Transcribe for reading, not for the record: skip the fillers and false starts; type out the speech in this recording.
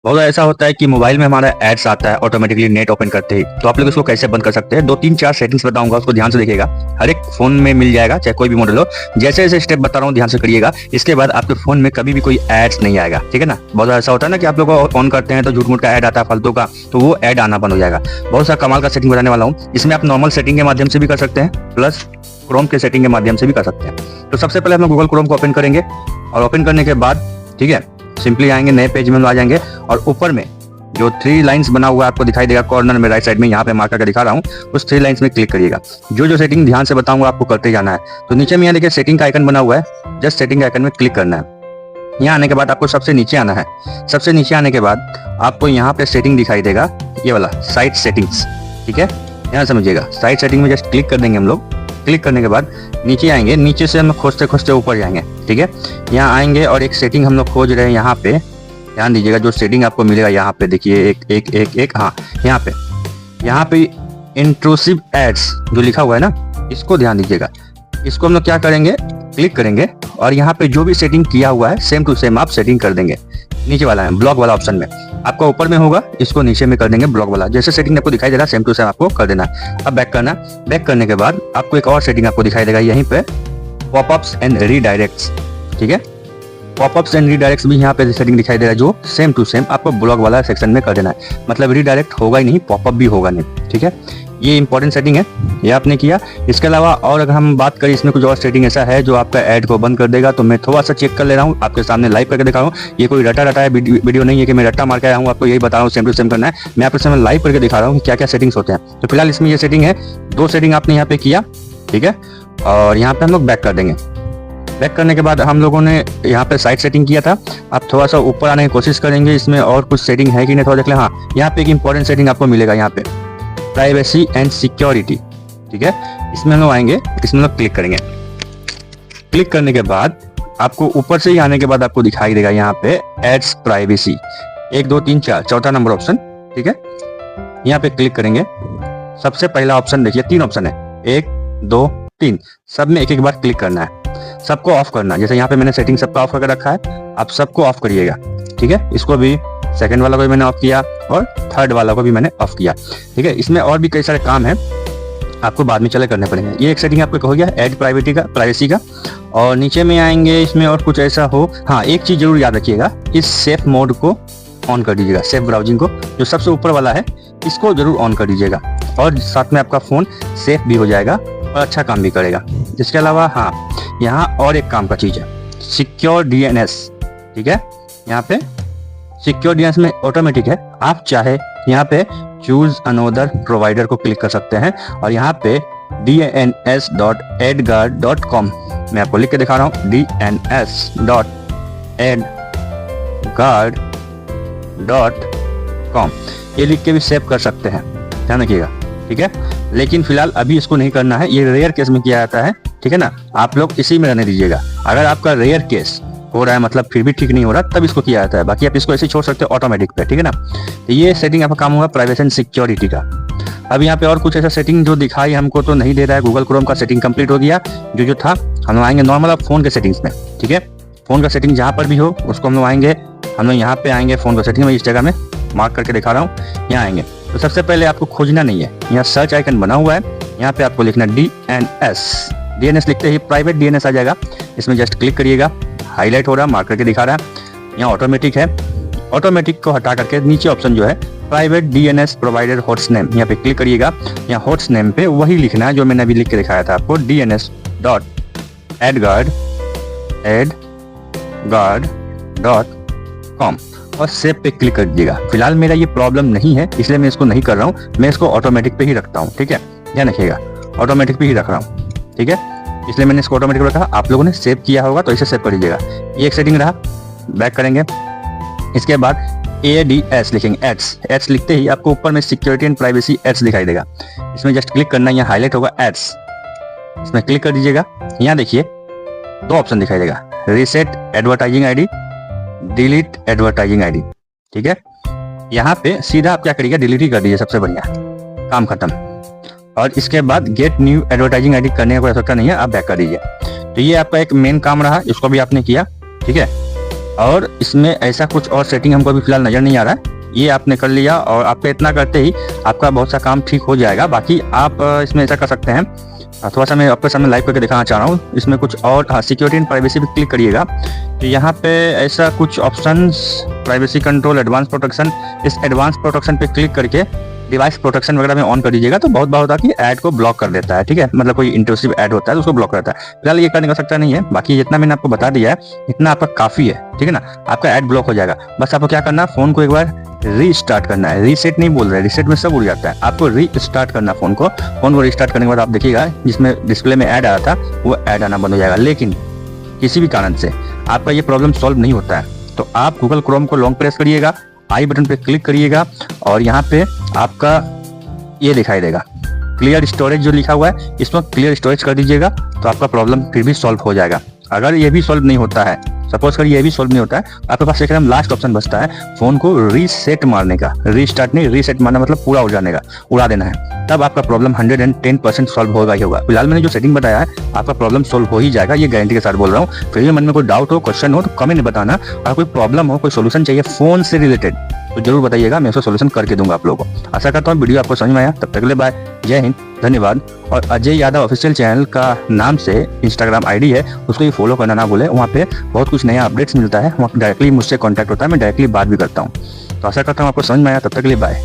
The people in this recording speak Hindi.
बहुत बार ऐसा होता है कि मोबाइल में हमारा एड्स आता है ऑटोमेटिकली नेट ओपन करते ही, तो आप लोग इसको कैसे बंद कर सकते हैं। 2 3 4 सेटिंग्स बताऊंगा, उसको ध्यान से देखिएगा। हर एक फोन में मिल जाएगा, चाहे कोई भी मॉडल हो। जैसे जैसे स्टेप बता रहा हूँ ध्यान से करिएगा। इसके बाद आपके फोन में कभी भी कोई एड्स नहीं आएगा, ठीक है ना। बहुत बार ऐसा होता है ना कि आप लोग ऑन करते हैं तो झूठ मूठ का ऐड आता है फालतू का, तो वो ऐड आना बंद हो जाएगा। बहुत सारा कमाल का सेटिंग बताने वाला हूँ। इसमें आप नॉर्मल सेटिंग के माध्यम से भी कर सकते हैं, प्लस क्रोम के सेटिंग के माध्यम से भी कर सकते हैं। तो सबसे पहले हम गूगल क्रोम को ओपन करेंगे, और ओपन करने के बाद ठीक है सिंपली आएंगे, नए पेज में आ जाएंगे, और ऊपर में जो 3 लाइंस बना हुआ आपको दिखाई देगा कॉर्नर में राइट साइड में, यहाँ पे मार्क करके दिखा रहा हूँ, उस 3 लाइंस में क्लिक करिएगा। जो सेटिंग ध्यान से बताऊंगा आपको करते जाना है। तो नीचे में यहाँ देखिए सेटिंग का आइकन बना हुआ है, जस्ट सेटिंग आइकन में क्लिक करना है। यहाँ आने के बाद आपको सबसे नीचे आना है। सबसे नीचे आने के बाद आपको यहाँ पे सेटिंग दिखाई देगा, ये वाला साइट सेटिंग्स, ठीक है। यहाँ समझिएगा, साइट सेटिंग में जस्ट क्लिक कर देंगे हम लोग। क्लिक करने के बाद नीचे आएंगे, नीचे से हम खोजते खोजते ऊपर जाएंगे, ठीक है। यहाँ आएंगे और एक सेटिंग हम लोग खोज रहे हैं। यहाँ पे ध्यान दीजिएगा, जो सेटिंग आपको मिलेगा यहाँ पे देखिए, एक हाँ यहाँ पे इंट्रूसिव एड्स जो लिखा हुआ है ना, इसको ध्यान दीजिएगा। इसको हम लोग क्या करेंगे, क्लिक करेंगे, और यहाँ पे जो भी सेटिंग किया हुआ है सेम टू सेम आप सेटिंग कर देंगे। नीचे वाला है ब्लॉक वाला ऑप्शन में, आपका ऊपर में होगा, इसको नीचे में कर देंगे ब्लॉक वाला। जैसे सेटिंग आपको दिखाई दे रहा है सेम टू सेम आपको कर देना है। अब बैक करना, बैक करने के बाद आपको एक और सेटिंग आपको दिखाई देगा यहीं पे, पॉपअप्स एंड रीडायरेक्ट्स, ठीक है। पॉपअप्स एंड रीडायरेक्ट्स भी यहाँ पे सेटिंग दिखाई दे रहा है, जो सेम टू सेम आपको ब्लॉक वाला सेक्शन में कर देना है। मतलब रीडायरेक्ट होगा ही नहीं, पॉपअप भी होगा नहीं, ठीक है। ये इंपॉर्टेंट सेटिंग है, ये आपने किया। इसके अलावा और अगर हम बात करें, इसमें कुछ और सेटिंग ऐसा है जो आपका ऐड को बंद कर देगा, तो मैं थोड़ा सा चेक कर ले रहा हूँ, आपके सामने लाइव करके दिखा रहा हूँ। ये कोई रटा है वीडियो नहीं है कि मैं रट्टा मार के आया हूँ, आपको यही बता रहा हूँ, सेम टू सेम करना है। मैं आपके सामने लाइव करके दिखा रहा हूँ कि क्या क्या सेटिंग्स होते हैं। तो फिलहाल इसमें ये सेटिंग है, 2 सेटिंग आपने यहाँ पे किया, ठीक है। और यहाँ पे हम लोग बैक कर देंगे। बैक करने के बाद हम लोगों ने यहाँ पे साइड सेटिंग किया था, आप थोड़ा सा ऊपर आने की कोशिश करेंगे, इसमें और कुछ सेटिंग है कि नहीं थोड़ा देख लें। हाँ, यहाँ पे एक इंपॉर्टेंट सेटिंग आपको मिलेगा, यहाँ पे प्राइवेसी एंड सिक्योरिटी, ठीक है। इसमें हम लोग आएंगे, इसमें लोग क्लिक करेंगे। क्लिक करने के बाद आपको ऊपर से ही आने के बाद आपको दिखाई देगा यहाँ पे एड्स प्राइवेसी, 1 2 3 4 चौथा नंबर ऑप्शन, ठीक है। यहाँ पे क्लिक करेंगे। सबसे पहला ऑप्शन देखिए, 3 ऑप्शन है, 1 2 3, सब में एक बार क्लिक करना है। सबको ऑफ करना है, जैसे यहाँ पे मैंने सेटिंग सबका ऑफ करके रखा है, आप सबको ऑफ करिएगा, ठीक है। इसको भी, सेकंड वाला को भी मैंने ऑफ किया, और थर्ड वाला को भी मैंने ऑफ किया, ठीक है। इसमें और भी कई सारे काम हैं, आपको बाद में चले करने पड़ेंगे। ये एक सेटिंग आपको हो गया ऐड प्राइवेसी का। और नीचे में आएंगे, इसमें और कुछ ऐसा हो, हाँ एक चीज जरूर याद रखिएगा, इस सेफ मोड को ऑन कर दीजिएगा। सेफ ब्राउजिंग को, जो सबसे ऊपर वाला है, इसको जरूर ऑन कर दीजिएगा, और साथ में आपका फोन सेफ भी हो जाएगा और अच्छा काम भी करेगा। इसके अलावा हाँ, यहाँ और एक काम का चीज है, सिक्योर DNS, ठीक है। यहाँ पे सिक्योर DNS में ऑटोमेटिक है, आप चाहे यहाँ पे चूज अनोदर प्रोवाइडर को क्लिक कर सकते हैं, और यहाँ पे dns.edguard.com मैं आपको लिख के दिखा रहा हूँ, dns.edguard.com ये लिख के भी सेव कर सकते हैं, ध्यान रखिएगा, ठीक है। लेकिन फिलहाल अभी इसको नहीं करना है, ये रेयर केस में किया जाता है, ठीक है ना। आप लोग इसी में रहने दीजिएगा। अगर आपका रेयर केस हो रहा है, मतलब फिर भी ठीक नहीं हो रहा, तब इसको किया जाता है। बाकी आप इसको ऐसे छोड़ सकते हो ऑटोमेटिक पे, ठीक है ना। तो ये सेटिंग आपका काम हुआ प्राइवेसी एंड सिक्योरिटी का। अब यहाँ पे और कुछ ऐसा सेटिंग जो दिखाई हमको तो नहीं दे रहा है। गूगल क्रोम का सेटिंग कंप्लीट हो गया, जो था। हम लोग आएंगे नॉर्मल अब फोन के सेटिंग्स में, ठीक है। फोन का सेटिंग जहाँ पर भी हो उसको हम लोग आएंगे, हम लोग यहाँ पे आएंगे फोन का सेटिंग में, इस जगह में मार्क करके दिखा रहा हूँ, यहाँ आएंगे। तो सबसे पहले आपको खोजना नहीं है, यहाँ सर्च आइकन बना हुआ है, यहाँ पे आपको लिखना DNS लिखते ही प्राइवेट DNS आ जाएगा। इसमें जस्ट क्लिक करिएगा, हाईलाइट हो रहा है, मार्क करके दिखा रहा है। यहाँ ऑटोमेटिक है, ऑटोमेटिक को हटा करके नीचे ऑप्शन जो है private DNS provider host name, यहाँ पे क्लिक करिएगा। यहाँ होस्ट नेम पे वही लिखना है जो मैंने अभी लिख के दिखाया था आपको, dns.edguard.com, और सेव पे क्लिक कर दीजिएगा। फिलहाल मेरा ये प्रॉब्लम नहीं है, इसलिए मैं इसको नहीं कर रहा हूँ, मैं इसको ऑटोमेटिक पे ही रखता हूँ, ठीक है। ध्यान रखिएगा, ऑटोमेटिक पे ही रख रहा हूँ, ठीक है। इसलिए मैंने इसको ऑटोमेटिक रखा। आप लोगों ने सेव किया होगा तो इसे सेव कर लीजिएगा। ये एक सेटिंग रहा। बैक करेंगे, इसके बाद ADS लिखेंगे, एड्स लिखते ही आपको ऊपर में सिक्योरिटी एंड प्राइवेसी एड्स दिखाई देगा। इसमें जस्ट क्लिक करना है, यहाँ हाईलाइट होगा एड्स, इसमें क्लिक कर दीजिएगा। यहाँ देखिए 2 ऑप्शन दिखाई देगा, reset advertising ID, delete advertising ID, ठीक है। यहाँ पे सीधा आप क्या करिएगा, डिलीट ही कर दीजिए, सबसे बढ़िया, काम खत्म। और इसके बाद गेट न्यू एडवर्टाइजिंग ID करने की कोई आवश्यकता नहीं है, आप बैक कर दीजिए। तो ये आपका एक मेन काम रहा, इसको भी आपने किया, ठीक है। और इसमें ऐसा कुछ और सेटिंग हमको अभी फिलहाल नज़र नहीं आ रहा है। ये आपने कर लिया और आप पे इतना करते ही आपका बहुत सा काम ठीक हो जाएगा। बाकी आप इसमें ऐसा कर सकते हैं, थोड़ा सा मैं आपके सामने लाइव करके दिखाना चाह रहा हूँ। इसमें कुछ और सिक्योरिटी एंड प्राइवेसी पे क्लिक करिएगा, तो यहाँ पे ऐसा कुछ options, privacy control, advance protection, इस एडवांस प्रोटेक्शन पे क्लिक करके डिवाइस प्रोटेक्शन वगैरह में ऑन कर दीजिएगा। तो बहुत बार होता है कि ऐड को ब्लॉक कर देता है, ठीक है, मतलब कोई इंट्रूसिव ऐड होता है तो उसको ब्लॉक करता है। फिलहाल ये करने का सकता नहीं है, बाकी जितना मैंने आपको बता दिया है इतना आपका काफी है, ठीक है ना। आपका ऐड ब्लॉक हो जाएगा। बस आपको क्या करना है, फोन को एक बार रीस्टार्ट करना है। रीसेट नहीं बोल रहे, रीसेट में सब उड़ जाता है। आपको रीस्टार्ट करना फोन को रीस्टार्ट करने के बाद आप देखिएगा जिसमें डिस्प्ले में ऐड आ रहा था वो ऐड आना बंद हो जाएगा। लेकिन किसी भी कारण से आपका ये प्रॉब्लम सॉल्व नहीं होता है तो आप गूगल क्रोम को लॉन्ग प्रेस करिएगा, आई बटन पे क्लिक करिएगा और यहाँ पे आपका ये दिखाई देगा क्लियर स्टोरेज जो लिखा हुआ है, इसमें क्लियर स्टोरेज कर दीजिएगा तो आपका प्रॉब्लम फिर भी सॉल्व हो जाएगा। अगर ये भी सॉल्व नहीं होता है, सपोज करिए ये भी सॉल्व नहीं होता है, आपके पास एकदम लास्ट ऑप्शन बचता है फोन को रीसेट मारने का। रीस्टार्ट नहीं, रीसेट मारना मतलब पूरा उड़ जाने का, उड़ा देना है। तब आपका प्रॉब्लम 110% सॉल्व होगा ही होगा। फिलहाल मैंने जो सेटिंग बताया है आपका प्रॉब्लम सॉल्व हो ही जाएगा, ये गारंटी के साथ बोल रहा हूँ। फिर भी मन में कोई डाउट हो, क्वेश्चन हो तो कमेंट में बताना। और कोई प्रॉब्लम हो, कोई सोल्यूशन चाहिए फोन से रिलेटेड तो जरूर बताइएगा, मैं उसका सोल्यूशन करके दूंगा आप लोगों को। आशा करता हूँ वीडियो आपको समझ में आया। तब तक के लिए बाय, जय हिंद, धन्यवाद। और अजय यादव ऑफिशियल चैनल का नाम से इंस्टाग्राम आईडी है, उसको भी फॉलो करना ना भूले। वहाँ पे बहुत कुछ नया अपडेट्स मिलता है, वहाँ डायरेक्टली मुझसे कॉन्टैक्ट होता है, मैं डायरेक्टली बात भी करता हूँ। तो आशा करता हूँ आपको समझ में आया। तब तक के लिए बाय।